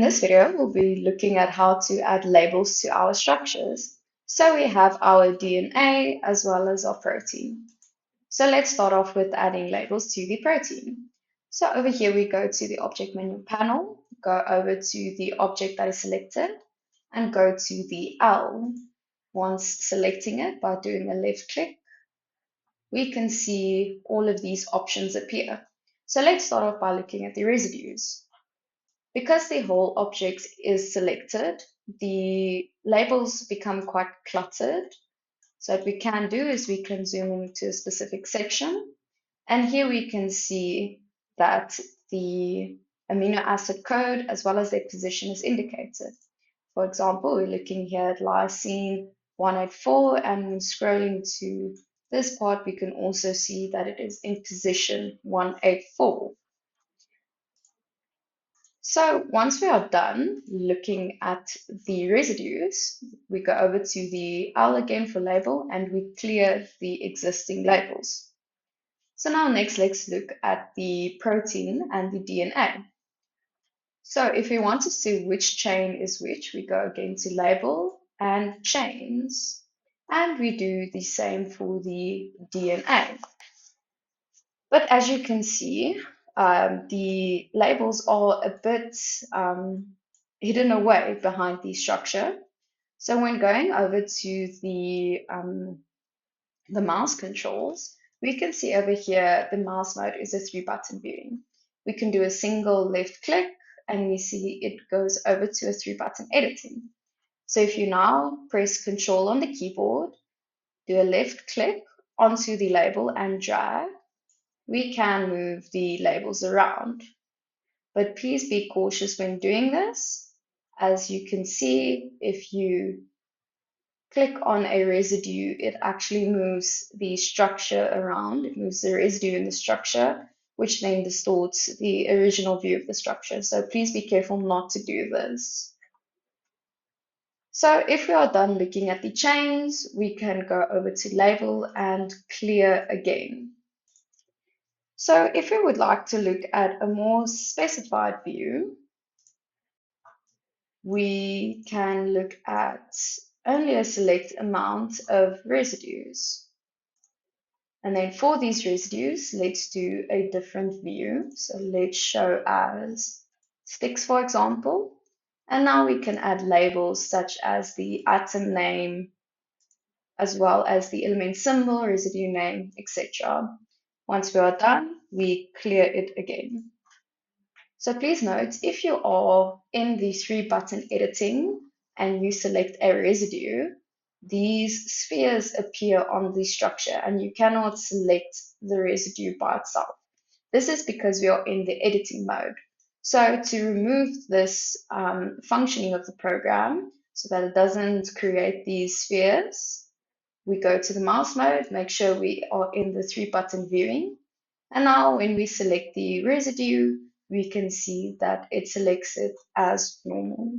In this video, we'll be looking at how to add labels to our structures. So we have our DNA as well as our protein. So let's start off with adding labels to the protein. So over here, we go to the object menu panel, go over to the object that is selected, and go to the L. Once selecting it by doing a left click, we can see all of these options appear. So let's start off by looking at the residues. Because the whole object is selected, the labels become quite cluttered. So what we can do is we can zoom into a specific section, and here we can see that the amino acid code as well as their position is indicated. For example, we're looking here at lysine 184, and scrolling to this part, we can also see that it is in position 184. So once we are done looking at the residues, we go over to the L again for label and we clear the existing labels. So now next let's look at the protein and the DNA. So if we want to see which chain is which, we go again to label and chains, and we do the same for the DNA. But as you can see, the labels are a bit hidden away behind the structure. So when going over to the mouse controls, we can see over here the mouse mode is a 3-button viewing. We can do a single left click and we see it goes over to a 3-button editing. So if you now press Control on the keyboard, do a left click onto the label and drag, we can move the labels around. But please be cautious when doing this. As you can see, if you click on a residue, it actually moves the structure around. It moves the residue in the structure, which then distorts the original view of the structure. So please be careful not to do this. So if we are done looking at the chains, we can go over to label and clear again. So if we would like to look at a more specified view, we can look at only a select amount of residues. And then for these residues, let's do a different view. So let's show as sticks, for example. And now we can add labels such as the atom name, as well as the element symbol, residue name, etc. Once we are done, we clear it again. So please note, if you are in the 3-button editing and you select a residue, these spheres appear on the structure and you cannot select the residue by itself. This is because we are in the editing mode. So to remove this functioning of the program so that it doesn't create these spheres, we go to the mouse mode, make sure we are in the 3-button viewing. And now when we select the residue, we can see that it selects it as normal.